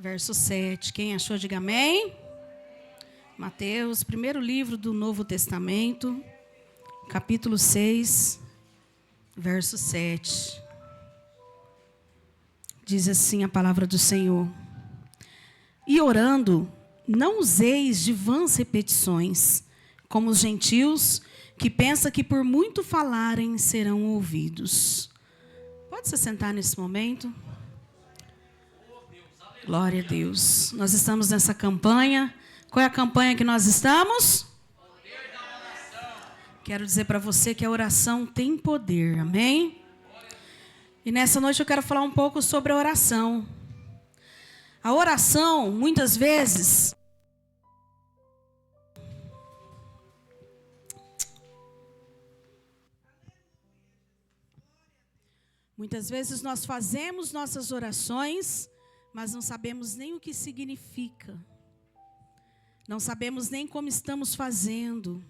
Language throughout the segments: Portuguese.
verso 7. Quem achou, diga amém. Mateus, primeiro livro do Novo Testamento, capítulo 6, verso 7. Diz assim a palavra do Senhor: E orando, não useis de vãs repetições, como os gentios, que pensam que por muito falarem serão ouvidos. Pode se sentar nesse momento? Glória a Deus. Nós estamos nessa campanha. Qual é a campanha que nós estamos? Poder da oração. Quero dizer para você que a oração tem poder, amém? E nessa noite eu quero falar um pouco sobre a oração. A oração, muitas vezes, nós fazemos nossas orações, mas não sabemos nem o que significa. Não sabemos nem como estamos fazendo.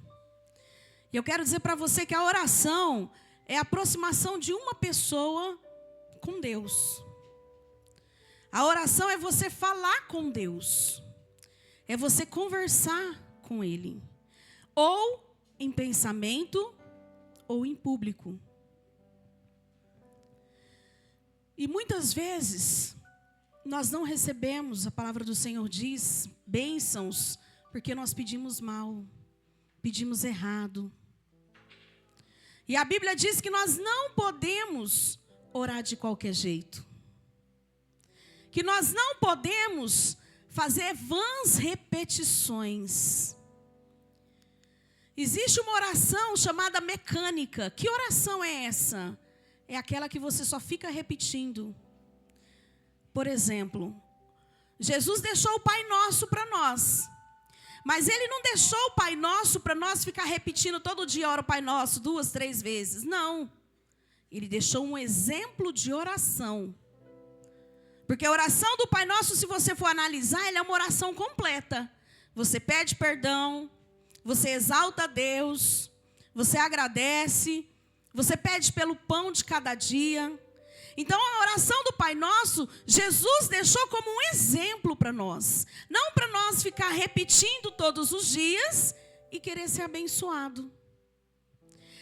E eu quero dizer para você que a oração é a aproximação de uma pessoa com Deus. A oração é você falar com Deus. É você conversar com Ele. Ou em pensamento, ou em público. E muitas vezes nós não recebemos, a palavra do Senhor diz, bênçãos, porque nós pedimos mal, pedimos errado. E a Bíblia diz que nós não podemos orar de qualquer jeito. Que nós não podemos fazer vãs repetições. Existe uma oração chamada mecânica. Que oração é essa? É aquela que você só fica repetindo. Por exemplo, Jesus deixou o Pai Nosso para nós. Mas Ele não deixou o Pai Nosso para nós ficar repetindo todo dia, ora o Pai Nosso, 2, 3 vezes. Não. Ele deixou um exemplo de oração. Porque a oração do Pai Nosso, se você for analisar, ela é uma oração completa. Você pede perdão, você exalta a Deus, você agradece, você pede pelo pão de cada dia. Então a oração do Pai Nosso, Jesus deixou como um exemplo para nós. Não para nós ficar repetindo todos os dias e querer ser abençoado.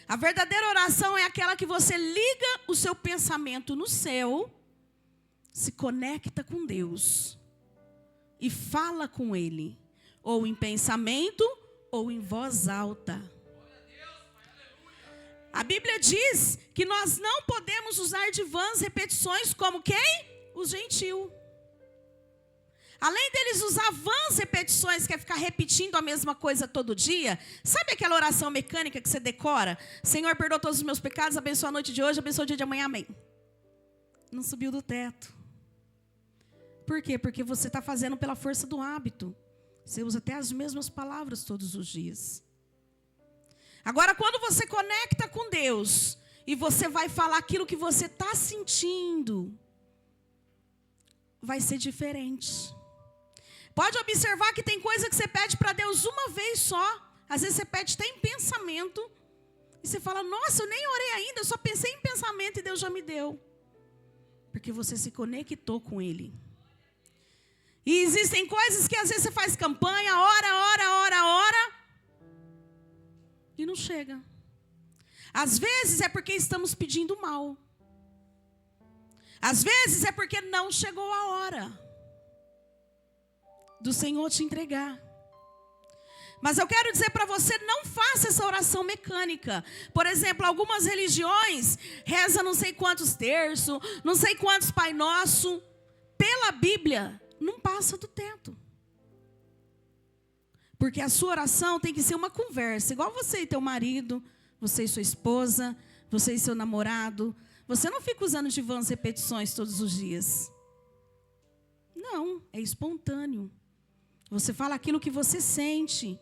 A verdadeira oração é aquela que você liga o seu pensamento no céu, se conecta com Deus e fala com Ele, ou em pensamento ou em voz alta. A Bíblia diz que nós não podemos usar de vãs repetições como quem? Os gentios. Além deles usar vãs repetições, que é ficar repetindo a mesma coisa todo dia. Sabe aquela oração mecânica que você decora? Senhor, perdoa todos os meus pecados, abençoa a noite de hoje, abençoa o dia de amanhã, amém. Não subiu do teto. Por quê? Porque você está fazendo pela força do hábito. Você usa até as mesmas palavras todos os dias. Agora, quando você conecta com Deus e você vai falar aquilo que você está sentindo, vai ser diferente. Pode observar que tem coisa que você pede para Deus uma vez só. Às vezes você pede até em pensamento. E você fala, nossa, eu nem orei ainda, eu só pensei em pensamento e Deus já me deu. Porque você se conectou com Ele. E existem coisas que às vezes você faz campanha, ora, e não chega. Às vezes é porque estamos pedindo mal. Às vezes é porque não chegou a hora do Senhor te entregar. Mas eu quero dizer para você, não faça essa oração mecânica. Por exemplo, algumas religiões rezam não sei quantos terços, não sei quantos Pai Nosso. Pela Bíblia, não passa do teto. Porque a sua oração tem que ser uma conversa. Igual você e teu marido, você e sua esposa, você e seu namorado. Você não fica usando de vãs repetições todos os dias. Não, é espontâneo. Você fala aquilo que você sente.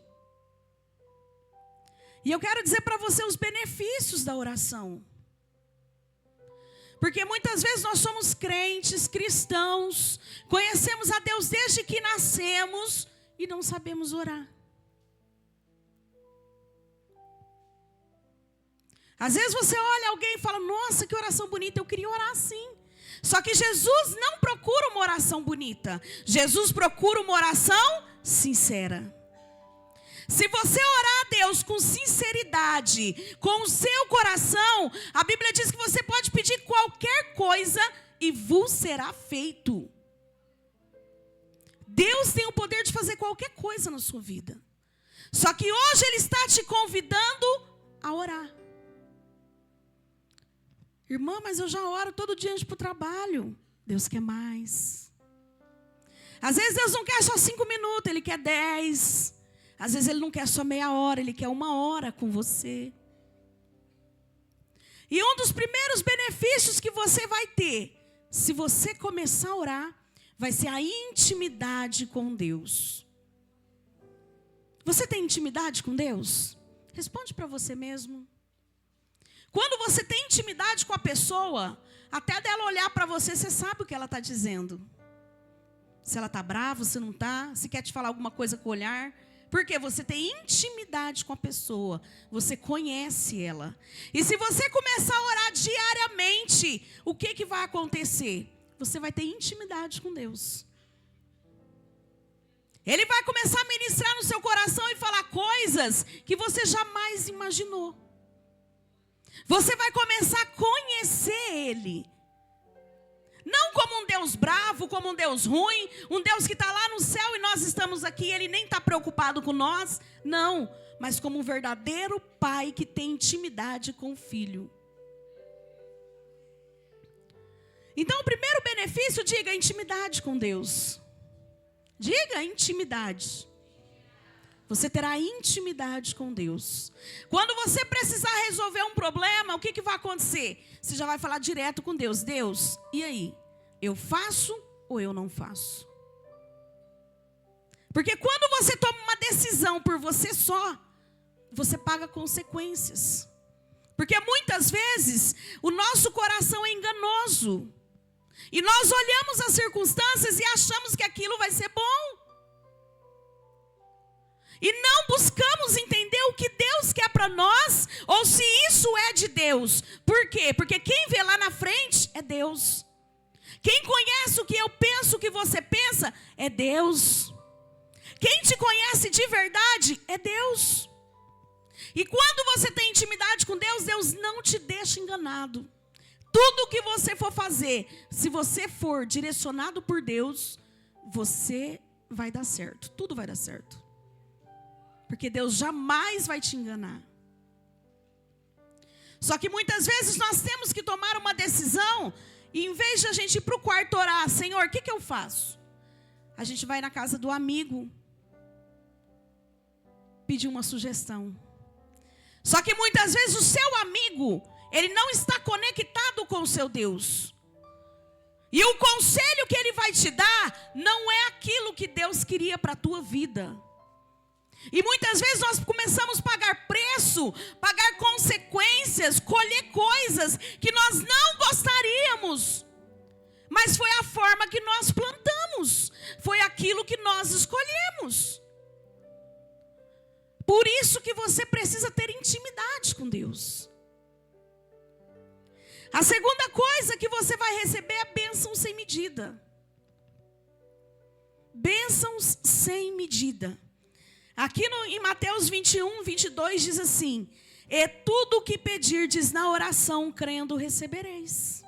E eu quero dizer para você os benefícios da oração. Porque muitas vezes nós somos crentes, cristãos, conhecemos a Deus desde que nascemos e não sabemos orar. Às vezes você olha alguém e fala, nossa, que oração bonita, eu queria orar assim. Só que Jesus não procura uma oração bonita. Jesus procura uma oração sincera. Se você orar a Deus com sinceridade, com o seu coração, a Bíblia diz que você pode pedir qualquer coisa e vos será feito. Deus tem o poder de fazer qualquer coisa na sua vida. Só que hoje Ele está te convidando a orar. Irmã, mas eu já oro todo dia antes para o trabalho. Deus quer mais. Às vezes Deus não quer só 5 minutos, Ele quer 10. Às vezes Ele não quer só meia hora, Ele quer 1 hora com você. E um dos primeiros benefícios que você vai ter, se você começar a orar, vai ser a intimidade com Deus. Você tem intimidade com Deus? Responde para você mesmo. Quando você tem intimidade com a pessoa, até dela olhar para você, você sabe o que ela está dizendo. Se ela está brava, se não está, se quer te falar alguma coisa com o olhar. Porque você tem intimidade com a pessoa, você conhece ela. E se você começar a orar diariamente, o que vai acontecer? Você vai ter intimidade com Deus. Ele vai começar a ministrar no seu coração e falar coisas que você jamais imaginou. Você vai começar a conhecer Ele. Não como um Deus bravo, como um Deus ruim, um Deus que está lá no céu e nós estamos aqui, Ele nem está preocupado com nós. Não, mas como um verdadeiro pai que tem intimidade com o filho. Então o primeiro benefício, diga intimidade com Deus. Diga intimidade. Você terá intimidade com Deus. Quando você precisar resolver um problema, o que vai acontecer? Você já vai falar direto com Deus. Deus, e aí? Eu faço ou eu não faço? Porque quando você toma uma decisão por você só, você paga consequências. Porque muitas vezes o nosso coração é enganoso. E nós olhamos as circunstâncias e achamos que aquilo vai ser bom. E não buscamos entender o que Deus quer para nós, ou se isso é de Deus. Por quê? Porque quem vê lá na frente é Deus. Quem conhece o que eu penso, o que você pensa, é Deus. Quem te conhece de verdade é Deus. E quando você tem intimidade com Deus, Deus não te deixa enganado. Tudo que você for fazer, se você for direcionado por Deus, você vai dar certo. Tudo vai dar certo. Porque Deus jamais vai te enganar. Só que muitas vezes nós temos que tomar uma decisão, e em vez de a gente ir para o quarto orar, Senhor, o que eu faço? A gente vai na casa do amigo, pedir uma sugestão. Só que muitas vezes o seu amigo, ele não está conectado com o seu Deus. E o conselho que ele vai te dar, não é aquilo que Deus queria para a tua vida. E muitas vezes nós começamos a pagar preço, pagar consequências, colher coisas que nós não gostaríamos. Mas foi a forma que nós plantamos, foi aquilo que nós escolhemos. Por isso que você precisa ter intimidade com Deus. A segunda coisa que você vai receber é bênção sem medida. Bênçãos sem medida. Aqui em Mateus 21, 22 diz assim: e tudo o que pedirdes na oração, crendo, recebereis.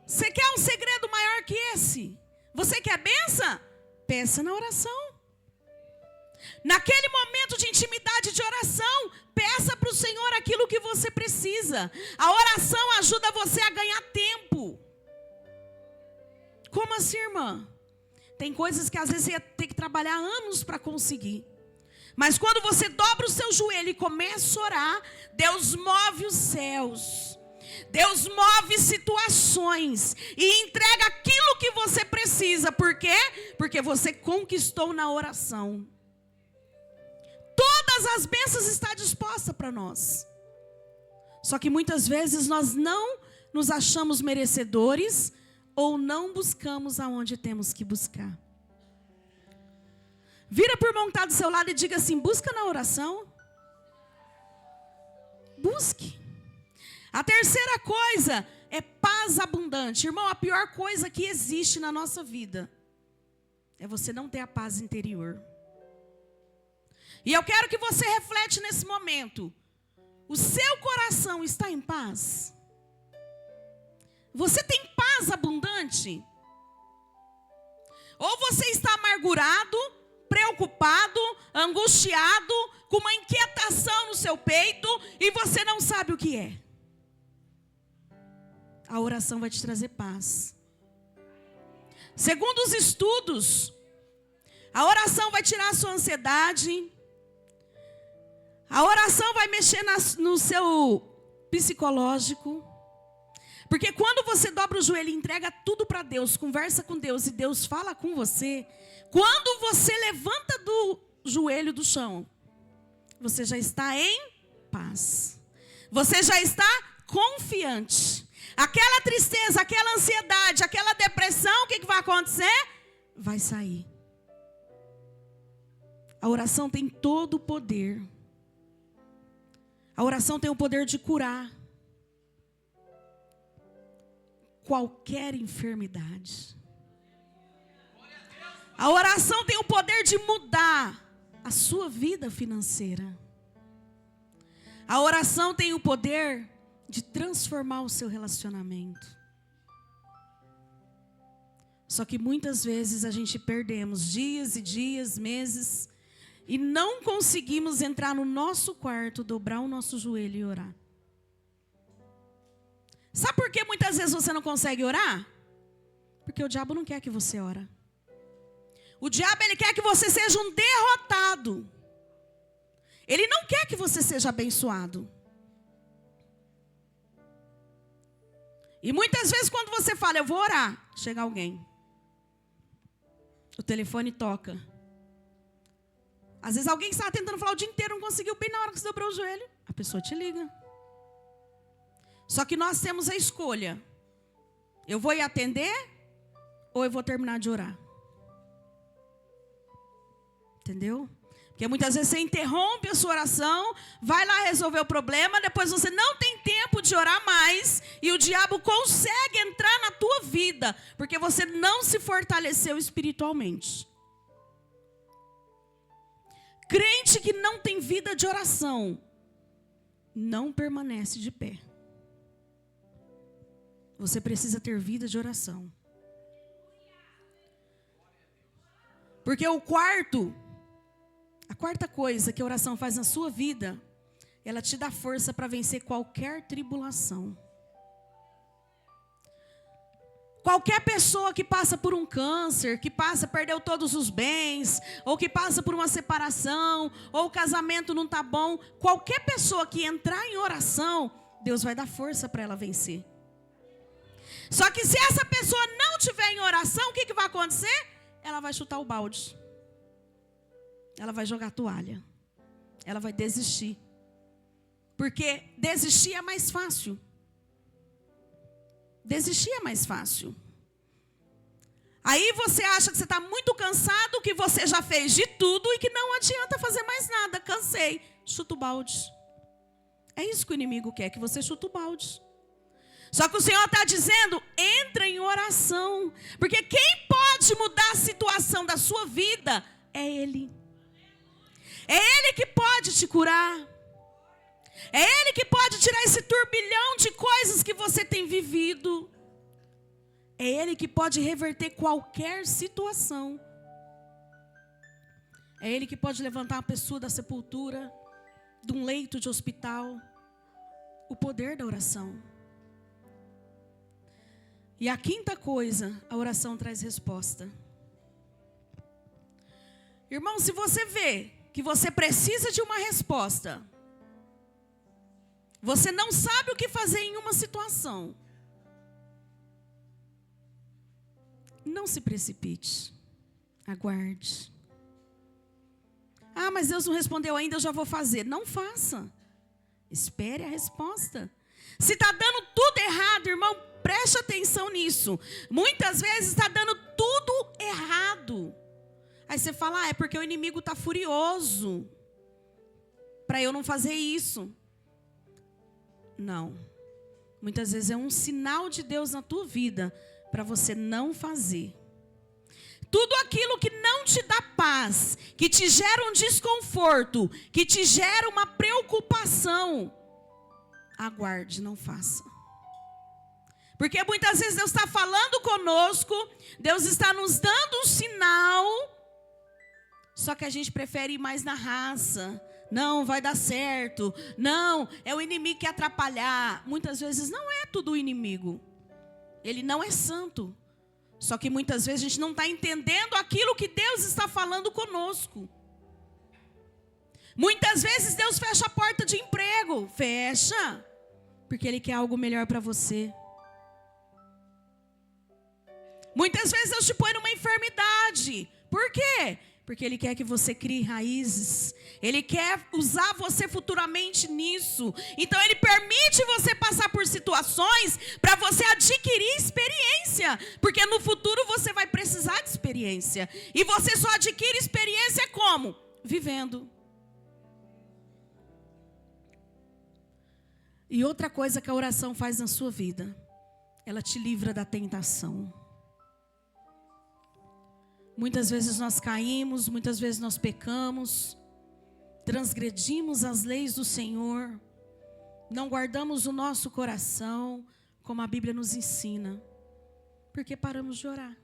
Você quer um segredo maior que esse? Você quer bênção? Peça na oração. Naquele momento de intimidade de oração, peça para o Senhor aquilo que você precisa. A oração ajuda você a ganhar tempo. Como assim, irmã? Tem coisas que às vezes você ia ter que trabalhar anos para conseguir. Mas quando você dobra o seu joelho e começa a orar, Deus move os céus. Deus move situações e entrega aquilo que você precisa. Por quê? Porque você conquistou na oração. Todas as bênçãos estão dispostas para nós. Só que muitas vezes nós não nos achamos merecedores ou não buscamos aonde temos que buscar. Vira para o irmão que está do seu lado e diga assim: busca na oração. Busque. A terceira coisa é paz abundante. Irmão, a pior coisa que existe na nossa vida é você não ter a paz interior. E eu quero que você reflete nesse momento. O seu coração está em paz? Você tem paz abundante? Ou você está amargurado, preocupado, angustiado, com uma inquietação no seu peito e você não sabe o que é? A oração vai te trazer paz. Segundo os estudos, a oração vai tirar a sua ansiedade. A oração vai mexer no seu psicológico. Porque quando você dobra o joelho e entrega tudo para Deus, conversa com Deus e Deus fala com você, quando você levanta do joelho do chão, você já está em paz. Você já está confiante. Aquela tristeza, aquela ansiedade, aquela depressão, o que vai acontecer? Vai sair. A oração tem todo o poder. A oração tem o poder de curar qualquer enfermidade. A oração tem o poder de mudar a sua vida financeira. A oração tem o poder de transformar o seu relacionamento. Só que muitas vezes a gente perdemos dias e dias, meses, e não conseguimos entrar no nosso quarto, dobrar o nosso joelho e orar. Sabe por que muitas vezes você não consegue orar? Porque o diabo não quer que você ore. O diabo, ele quer que você seja um derrotado. Ele não quer que você seja abençoado. E muitas vezes quando você fala, eu vou orar, chega alguém. O telefone toca. Às vezes alguém que estava tentando falar o dia inteiro, não conseguiu, bem na hora que você dobrou o joelho, a pessoa te liga. Só que nós temos a escolha. Eu vou ir atender ou eu vou terminar de orar? Entendeu? Porque muitas vezes você interrompe a sua oração, vai lá resolver o problema, depois você não tem tempo de orar mais e o diabo consegue entrar na tua vida, porque você não se fortaleceu espiritualmente. Crente que não tem vida de oração, não permanece de pé. Você precisa ter vida de oração. Porque a quarta coisa que a oração faz na sua vida, ela te dá força para vencer qualquer tribulação. Qualquer pessoa que passa por um câncer, que perdeu todos os bens, ou que passa por uma separação, ou o casamento não está bom, qualquer pessoa que entrar em oração, Deus vai dar força para ela vencer. Só que se essa pessoa não tiver em oração, o que vai acontecer? Ela vai chutar o balde. Ela vai jogar a toalha. Ela vai desistir. Porque desistir é mais fácil. Desistir é mais fácil. Aí você acha que você está muito cansado, que você já fez de tudo e que não adianta fazer mais nada. Cansei. Chuta o balde. É isso que o inimigo quer, que você chuta o balde. Só que o Senhor está dizendo, entra em oração. Porque quem pode mudar a situação da sua vida é Ele. É Ele que pode te curar. É Ele que pode tirar esse turbilhão de coisas que você tem vivido. É Ele que pode reverter qualquer situação. É Ele que pode levantar uma pessoa da sepultura, de um leito de hospital. O poder da oração. E a quinta coisa, a oração traz resposta. Irmão, se você vê que você precisa de uma resposta, você não sabe o que fazer em uma situação, não se precipite, aguarde. Ah, mas Deus não respondeu ainda, eu já vou fazer. Não faça, espere a resposta. Se está dando tudo errado, irmão, preste atenção nisso. Muitas vezes está dando tudo errado. Aí você fala, é porque o inimigo está furioso para eu não fazer isso. Não. muitas vezes é um sinal de Deus na tua vida para você não fazer. Tudo aquilo que não te dá paz, que te gera um desconforto, que te gera uma preocupação, aguarde, não faça. Porque muitas vezes Deus está falando conosco, Deus está nos dando um sinal, só que a gente prefere ir mais na raça. Não, vai dar certo. Não, é o inimigo que quer atrapalhar. Muitas vezes não é tudo o inimigo. Ele não é santo. Só que muitas vezes a gente não está entendendo aquilo que Deus está falando conosco. Muitas vezes Deus fecha a porta de emprego. Fecha. Porque Ele quer algo melhor para você. Muitas vezes Deus te põe numa enfermidade. Por quê? Porque Ele quer que você crie raízes. Ele quer usar você futuramente nisso. Então Ele permite você passar por situações para você adquirir experiência. Porque no futuro você vai precisar de experiência. E você só adquire experiência como? Vivendo. E outra coisa que a oração faz na sua vida, ela te livra da tentação. Muitas vezes nós caímos, muitas vezes nós pecamos, transgredimos as leis do Senhor, não guardamos o nosso coração, como a Bíblia nos ensina, porque paramos de orar.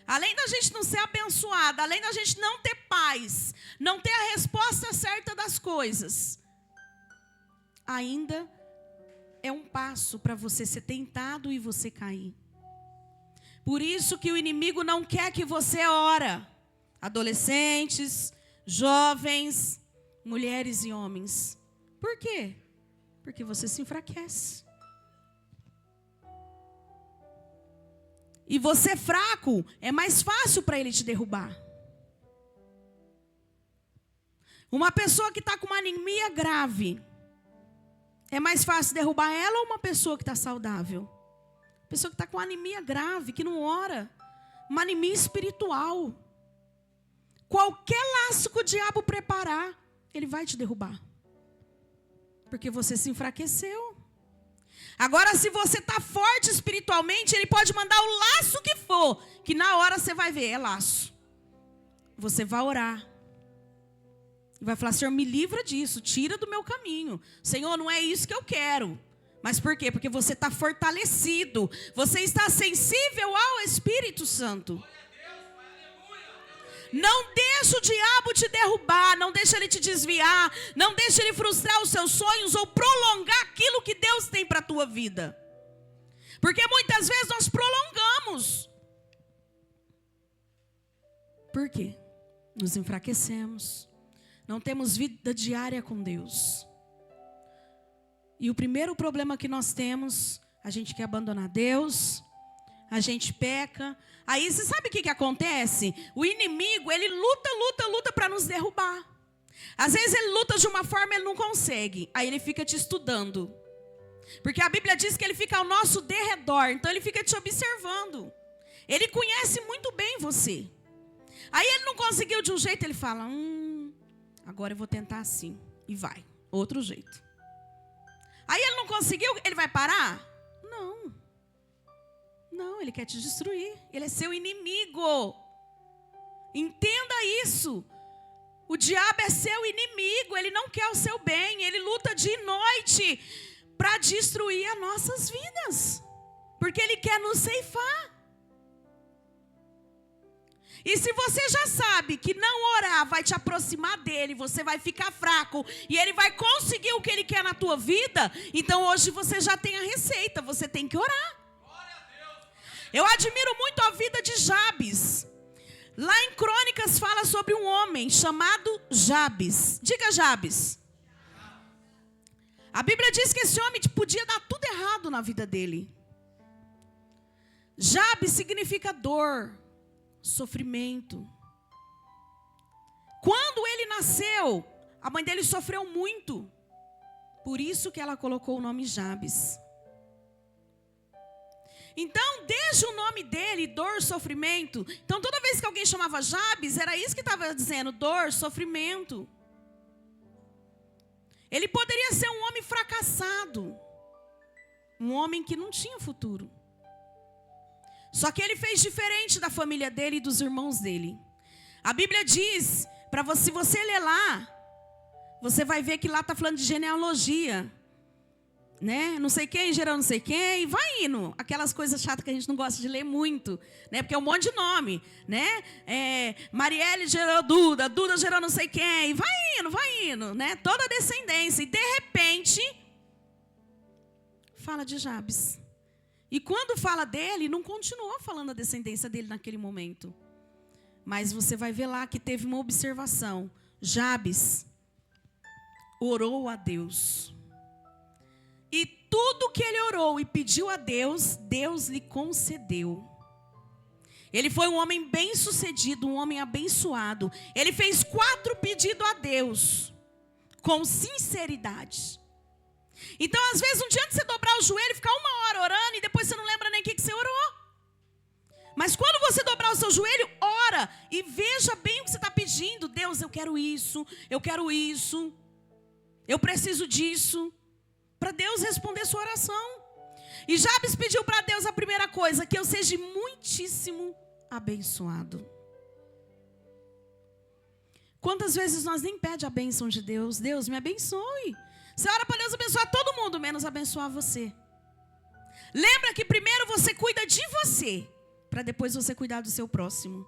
Além da gente não ser abençoada, além da gente não ter paz, não ter a resposta certa das coisas, ainda é um passo para você ser tentado e você cair. Por isso que o inimigo não quer que você ore. Adolescentes, jovens, mulheres e homens. Por quê? Porque você se enfraquece. E você fraco, é mais fácil para ele te derrubar. Uma pessoa que está com uma anemia grave, é mais fácil derrubar ela ou uma pessoa que está saudável? Pessoa que está com anemia grave, que não ora. Uma anemia espiritual. Qualquer laço que o diabo preparar, ele vai te derrubar. Porque você se enfraqueceu. Agora, se você está forte espiritualmente, ele pode mandar o laço que for, que na hora você vai ver, é laço. Você vai orar. E vai falar, Senhor, me livra disso, tira do meu caminho. Senhor, não é isso que eu quero. Mas por quê? Porque você está fortalecido. Você está sensível ao Espírito Santo. Não deixa o diabo te derrubar. Não deixa ele te desviar. Não deixa ele frustrar os seus sonhos ou prolongar aquilo que Deus tem para a tua vida. Porque muitas vezes nós prolongamos. Por quê? Nos enfraquecemos. Não temos vida diária com Deus. E o primeiro problema que nós temos, a gente quer abandonar Deus, a gente peca. Aí você sabe o que acontece? O inimigo, ele luta para nos derrubar. Às vezes ele luta de uma forma, ele não consegue. Aí ele fica te estudando. Porque a Bíblia diz que ele fica ao nosso derredor, então ele fica te observando. Ele conhece muito bem você. Aí ele não conseguiu de um jeito, ele fala, agora eu vou tentar assim. E vai, outro jeito. Aí ele não conseguiu, ele vai parar? Não. Não, ele quer te destruir. Ele é seu inimigo. Entenda isso. O diabo é seu inimigo. Ele não quer o seu bem. Ele luta dia e noite para destruir as nossas vidas. Porque ele quer nos ceifar. E se você já sabe que não orar vai te aproximar dele, você vai ficar fraco e ele vai conseguir o que ele quer na tua vida, então hoje você já tem a receita, você tem que orar. Eu admiro muito a vida de Jabes. Lá em Crônicas fala sobre um homem chamado Jabes. Diga Jabes. A Bíblia diz que esse homem podia dar tudo errado na vida dele. Jabes significa dor, sofrimento. Quando ele nasceu, a mãe dele sofreu muito. Por isso que ela colocou o nome Jabes. Então, desde o nome dele, dor, sofrimento. Então, toda vez que alguém chamava Jabes, era isso que estava dizendo, dor, sofrimento. Ele poderia ser um homem fracassado. Um homem que não tinha futuro. Só que ele fez diferente da família dele e dos irmãos dele. A Bíblia diz, se você ler lá, você vai ver que lá está falando de genealogia. Né? Não sei quem gerou não sei quem, e vai indo. Aquelas coisas chatas que a gente não gosta de ler muito, né? Porque é um monte de nome, né? Marielle gerou Duda, Duda gerou não sei quem, e vai indo, né? Toda a descendência. E de repente, fala de Jabes. E quando fala dele, não continuou falando a descendência dele naquele momento. Mas você vai ver lá que teve uma observação. Jabes orou a Deus. E tudo que ele orou e pediu a Deus, Deus lhe concedeu. Ele foi um homem bem-sucedido, um homem abençoado. Ele fez 4 pedidos a Deus, com sinceridade. Então, às vezes, não adianta você dobrar o joelho e ficar 1 hora orando, e depois você não lembra nem o que você orou. Mas quando você dobrar o seu joelho, ora, e veja bem o que você está pedindo. Deus, eu quero isso, eu preciso disso. Para Deus responder sua oração. E Jabes pediu para Deus a primeira coisa, que eu seja muitíssimo abençoado. Quantas vezes nós nem pedimos a bênção de Deus? Deus, me abençoe. Você ora para Deus abençoar todo mundo, menos abençoar você. Lembra que primeiro você cuida de você, para depois você cuidar do seu próximo.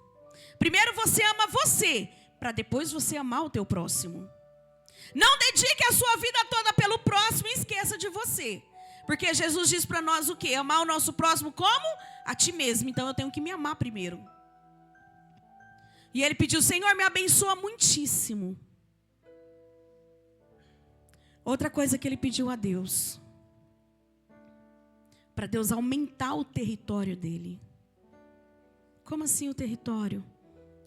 Primeiro você ama você, para depois você amar o teu próximo. Não dedique a sua vida toda pelo próximo e esqueça de você. Porque Jesus diz para nós o quê? Amar o nosso próximo como? A ti mesmo. Então eu tenho que me amar primeiro. E ele pediu, Senhor, me abençoa muitíssimo. Outra coisa que ele pediu a Deus. Para Deus aumentar o território dele. Como assim o território?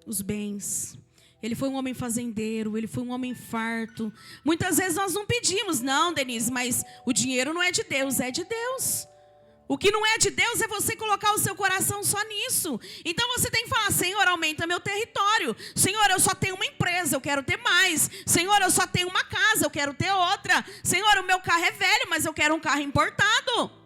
Os bens. Ele foi um homem fazendeiro, ele foi um homem farto. Muitas vezes nós não pedimos, não, Denise, mas o dinheiro não é de Deus, é de Deus. O que não é de Deus é você colocar o seu coração só nisso. Então você tem que falar, Senhor, aumenta meu território. Senhor, eu só tenho uma empresa, eu quero ter mais. Senhor, eu só tenho uma casa, eu quero ter outra. Senhor, o meu carro é velho, mas eu quero um carro importado.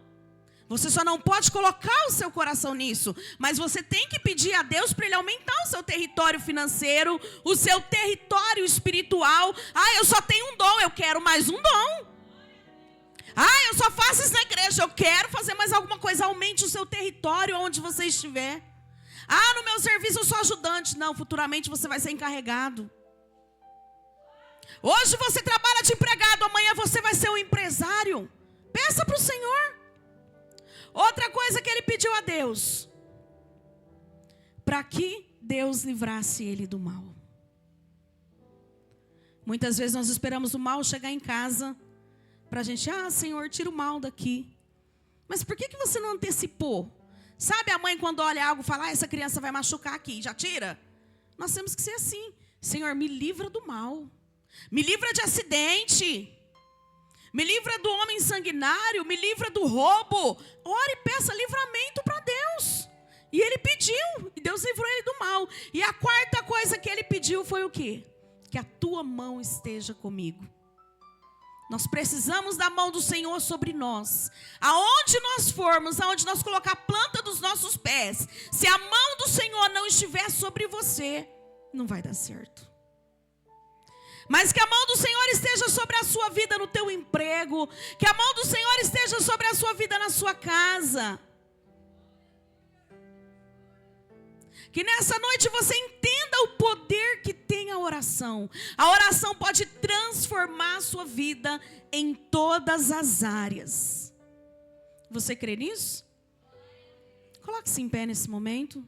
Você só não pode colocar o seu coração nisso, mas você tem que pedir a Deus para Ele aumentar o seu território financeiro, o seu território espiritual. Ah, eu só tenho um dom, eu quero mais um dom. Ah, eu só faço isso na igreja, eu quero fazer mais alguma coisa. Aumente o seu território onde você estiver. Ah, no meu serviço eu sou ajudante. Não, futuramente você vai ser encarregado. Hoje você trabalha de empregado, amanhã você vai ser um empresário. Peça para o Senhor. Outra coisa que ele pediu a Deus, para que Deus livrasse ele do mal. Muitas vezes nós esperamos o mal chegar em casa, para a gente, Senhor, tira o mal daqui. Mas por que você não antecipou? Sabe a mãe quando olha algo e fala, essa criança vai machucar aqui, já tira? Nós temos que ser assim, Senhor, me livra do mal, me livra de acidente. Me livra do homem sanguinário, me livra do roubo. Ore e peça livramento para Deus. E ele pediu, e Deus livrou ele do mal. E a quarta coisa que ele pediu foi o quê? Que a tua mão esteja comigo. Nós precisamos da mão do Senhor sobre nós. Aonde nós formos, aonde nós colocar a planta dos nossos pés, se a mão do Senhor não estiver sobre você, não vai dar certo. Mas que a mão do Senhor esteja sobre a sua vida no teu emprego. Que a mão do Senhor esteja sobre a sua vida na sua casa. Que nessa noite você entenda o poder que tem a oração. A oração pode transformar a sua vida em todas as áreas. Você crê nisso? Coloque-se em pé nesse momento.